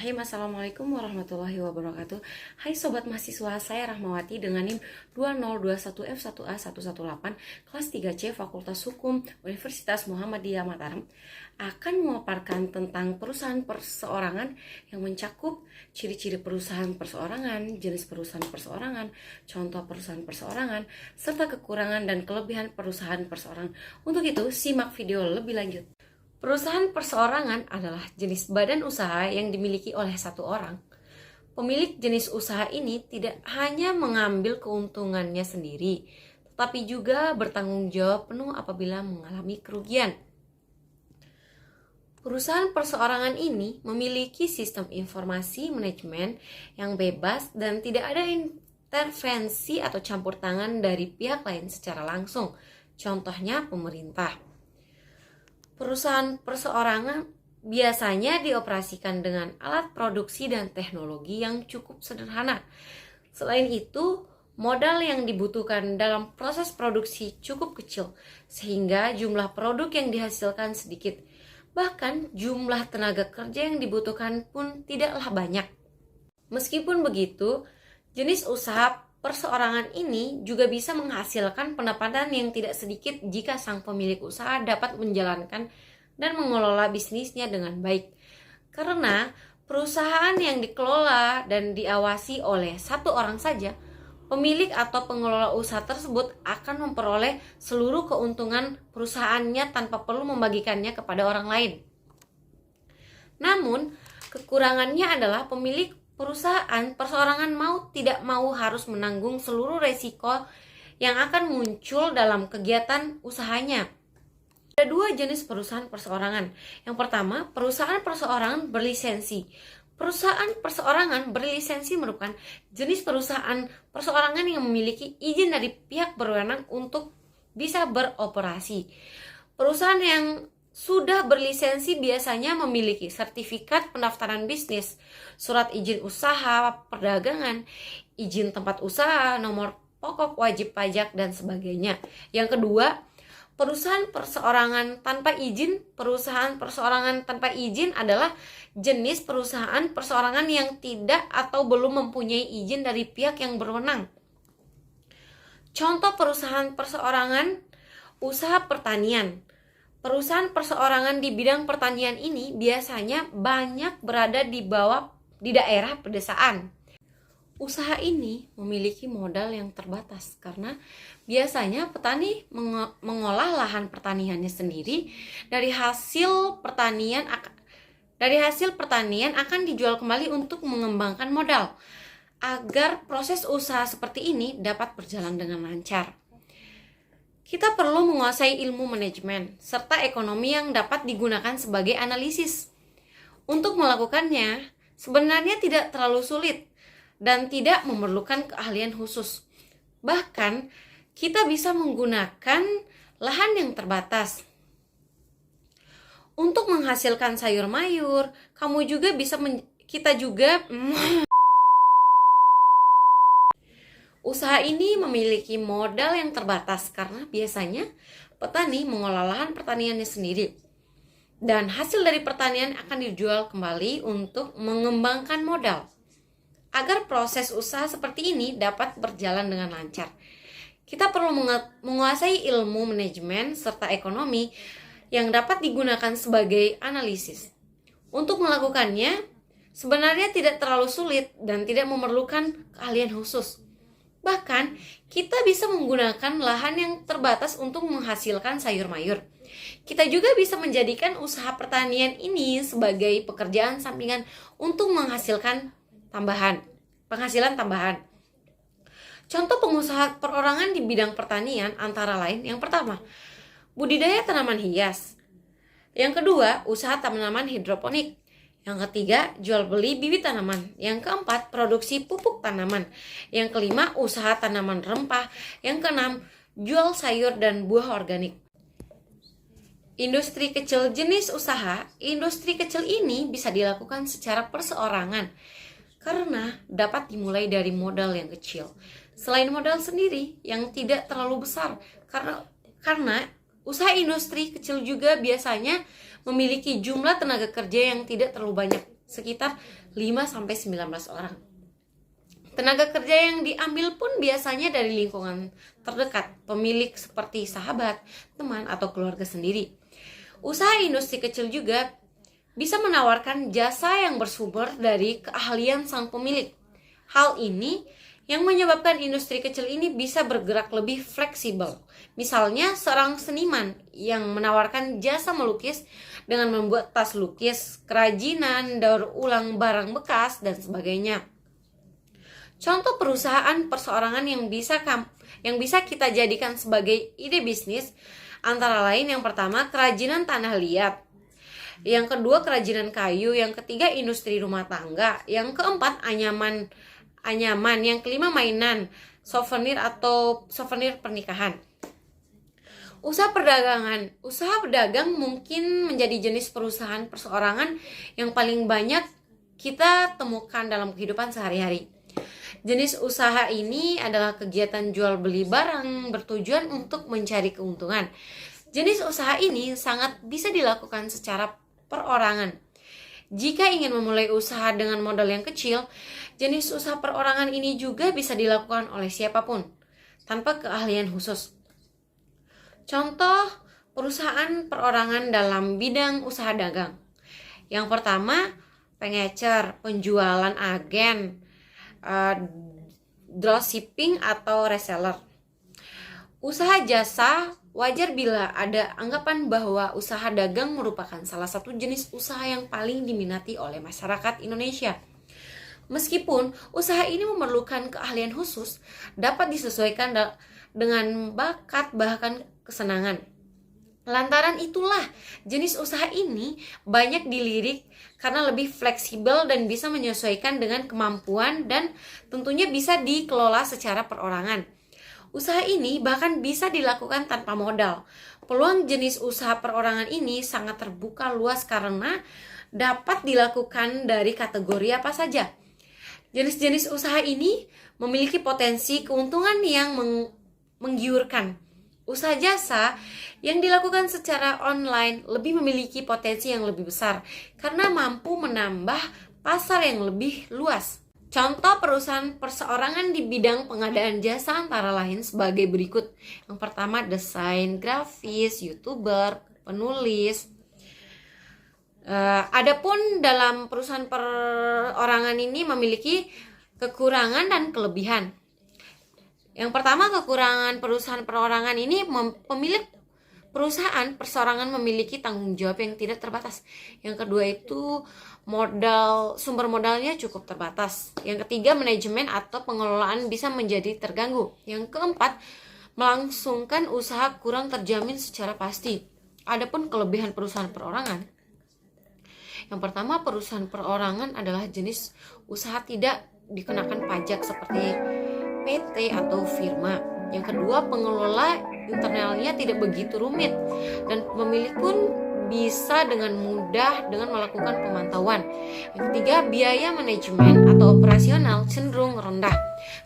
Bismillahirrahmanirrahim. Assalamualaikum warahmatullahi wabarakatuh. Hai Sobat Mahasiswa, saya Rahmawati dengan NIM 2021F1A118 kelas 3C Fakultas Hukum Universitas Muhammadiyah Mataram akan memaparkan tentang perusahaan perseorangan yang mencakup ciri-ciri perusahaan perseorangan, jenis perusahaan perseorangan, contoh perusahaan perseorangan, serta kekurangan dan kelebihan perusahaan perseorangan. Untuk itu, simak video lebih lanjut. Perusahaan perseorangan adalah jenis badan usaha yang dimiliki oleh satu orang. Pemilik jenis usaha ini tidak hanya mengambil keuntungannya sendiri, tetapi juga bertanggung jawab penuh apabila mengalami kerugian. Perusahaan perseorangan ini memiliki sistem informasi manajemen yang bebas dan tidak ada intervensi atau campur tangan dari pihak lain secara langsung, contohnya pemerintah. Perusahaan perseorangan biasanya dioperasikan dengan alat produksi dan teknologi yang cukup sederhana. Selain itu, modal yang dibutuhkan dalam proses produksi cukup kecil, sehingga jumlah produk yang dihasilkan sedikit. Bahkan jumlah tenaga kerja yang dibutuhkan pun tidaklah banyak. Meskipun begitu, jenis usaha perseorangan ini juga bisa menghasilkan pendapatan yang tidak sedikit jika sang pemilik usaha dapat menjalankan dan mengelola bisnisnya dengan baik. Karena perusahaan yang dikelola dan diawasi oleh satu orang saja, pemilik atau pengelola usaha tersebut akan memperoleh seluruh keuntungan perusahaannya tanpa perlu membagikannya kepada orang lain. Namun, kekurangannya adalah pemilik perusahaan perseorangan tidak mau harus menanggung seluruh resiko yang akan muncul dalam kegiatan usahanya. Ada dua jenis perusahaan perseorangan. Yang pertama, perusahaan perseorangan berlisensi. Perusahaan perseorangan berlisensi merupakan jenis perusahaan perseorangan yang memiliki izin dari pihak berwenang untuk bisa beroperasi. Perusahaan yang sudah berlisensi biasanya memiliki sertifikat pendaftaran bisnis, surat izin usaha perdagangan, izin tempat usaha, nomor pokok wajib pajak, dan sebagainya. Yang kedua, perusahaan perseorangan tanpa izin. Perusahaan perseorangan tanpa izin adalah jenis perusahaan perseorangan yang tidak atau belum mempunyai izin dari pihak yang berwenang. Contoh perusahaan perseorangan usaha pertanian. Perusahaan perseorangan di bidang pertanian ini biasanya banyak berada di daerah pedesaan. Usaha ini memiliki modal yang terbatas karena biasanya petani mengolah lahan pertaniannya sendiri. Dari hasil pertanian akan dijual kembali untuk mengembangkan modal. Agar proses usaha seperti ini dapat berjalan dengan lancar, kita perlu menguasai ilmu manajemen serta ekonomi yang dapat digunakan sebagai analisis. Untuk melakukannya, sebenarnya tidak terlalu sulit dan tidak memerlukan keahlian khusus. Bahkan, kita bisa menggunakan lahan yang terbatas. Untuk menghasilkan sayur mayur, kita juga usaha ini memiliki modal yang terbatas karena biasanya petani mengolah lahan pertaniannya sendiri. Dan hasil dari pertanian akan dijual kembali untuk mengembangkan modal. Agar proses usaha seperti ini dapat berjalan dengan lancar, kita perlu menguasai ilmu manajemen serta ekonomi yang dapat digunakan sebagai analisis. Untuk melakukannya, sebenarnya tidak terlalu sulit dan tidak memerlukan keahlian khusus. Bahkan, kita bisa menggunakan lahan yang terbatas untuk menghasilkan sayur mayur. Kita juga bisa menjadikan usaha pertanian ini sebagai pekerjaan sampingan untuk menghasilkan penghasilan tambahan. Contoh pengusaha perorangan di bidang pertanian antara lain: yang pertama, budidaya tanaman hias. Yang kedua, usaha tanaman hidroponik. Yang ketiga, jual beli bibit tanaman. Yang keempat, produksi pupuk tanaman. Yang kelima, usaha tanaman rempah. Yang keenam, jual sayur dan buah organik. Industri kecil jenis usaha. Industri kecil ini bisa dilakukan secara perseorangan karena dapat dimulai dari modal yang kecil. Selain modal sendiri yang tidak terlalu besar, karena usaha industri kecil juga biasanya memiliki jumlah tenaga kerja yang tidak terlalu banyak, sekitar 5-19 orang. Tenaga kerja yang diambil pun biasanya dari lingkungan terdekat, pemilik seperti sahabat, teman, atau keluarga sendiri. Usaha industri kecil juga bisa menawarkan jasa yang bersumber dari keahlian sang pemilik. Hal ini yang menyebabkan industri kecil ini bisa bergerak lebih fleksibel. Misalnya seorang seniman yang menawarkan jasa melukis dengan membuat tas lukis, kerajinan, daur ulang barang bekas, dan sebagainya. Contoh perusahaan perseorangan yang bisa kita jadikan sebagai ide bisnis antara lain yang pertama kerajinan tanah liat, yang kedua kerajinan kayu, yang ketiga industri rumah tangga, yang keempat anyaman, yang kelima mainan, souvenir atau souvenir pernikahan. Usaha pedagang mungkin menjadi jenis perusahaan perseorangan yang paling banyak kita temukan dalam kehidupan sehari-hari. Jenis usaha ini adalah kegiatan jual beli barang bertujuan untuk mencari keuntungan. Jenis usaha ini sangat bisa dilakukan secara perorangan. Jika ingin memulai usaha dengan modal yang kecil, jenis usaha perorangan ini juga bisa dilakukan oleh siapapun tanpa keahlian khusus. Contoh perusahaan perorangan dalam bidang usaha dagang. Yang pertama, pengecer, penjualan agen, dropshipping atau reseller. Usaha jasa, wajar bila ada anggapan bahwa usaha dagang merupakan salah satu jenis usaha yang paling diminati oleh masyarakat Indonesia. Meskipun usaha ini memerlukan keahlian khusus, dapat disesuaikan dengan bakat bahkan kesenangan. Lantaran itulah jenis usaha ini banyak dilirik karena lebih fleksibel dan bisa menyesuaikan dengan kemampuan dan tentunya bisa dikelola secara perorangan. Usaha ini bahkan bisa dilakukan tanpa modal. Peluang jenis usaha perorangan ini sangat terbuka luas karena dapat dilakukan dari kategori apa saja. Jenis-jenis usaha ini memiliki potensi keuntungan yang menggiurkan. Usaha jasa yang dilakukan secara online lebih memiliki potensi yang lebih besar karena mampu menambah pasar yang lebih luas. Contoh perusahaan perseorangan di bidang pengadaan jasa antara lain sebagai berikut. Yang pertama, desain grafis, YouTuber, penulis. Adapun dalam perusahaan perorangan ini memiliki kekurangan dan kelebihan. Yang pertama, kekurangan perusahaan perorangan ini pemilik perusahaan perseorangan memiliki tanggung jawab yang tidak terbatas. Yang kedua itu sumber modalnya cukup terbatas. Yang ketiga, manajemen atau pengelolaan bisa menjadi terganggu. Yang keempat, melangsungkan usaha kurang terjamin secara pasti. Adapun kelebihan perusahaan perorangan. Yang pertama, perusahaan perorangan adalah jenis usaha tidak dikenakan pajak seperti PT atau firma. Yang kedua, pengelola internalnya tidak begitu rumit dan pemilik pun bisa dengan mudah dengan melakukan pemantauan. Yang ketiga, biaya manajemen atau operasional cenderung rendah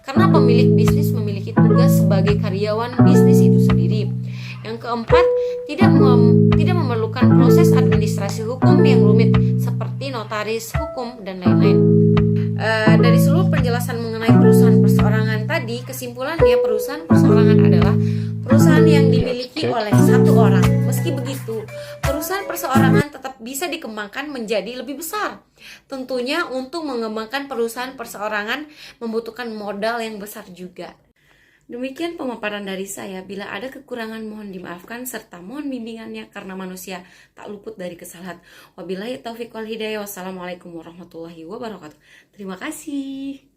karena pemilik bisnis memiliki tugas sebagai karyawan bisnis itu sendiri. Yang keempat, tidak memerlukan proses administrasi hukum yang rumit seperti notaris hukum dan lain-lain. Dari seluruh penjelasan mengenai perusahaan perseorangan tadi, kesimpulannya perusahaan perseorangan adalah perusahaan yang dimiliki oleh satu orang. Meski begitu, perusahaan perseorangan tetap bisa dikembangkan menjadi lebih besar. Tentunya untuk mengembangkan perusahaan perseorangan membutuhkan modal yang besar juga. Demikian pemaparan dari saya. Bila ada kekurangan mohon dimaafkan serta mohon bimbingannya karena manusia tak luput dari kesalahan. Wabillahi taufiq wal hidayah. Wassalamualaikum warahmatullahi wabarakatuh. Terima kasih.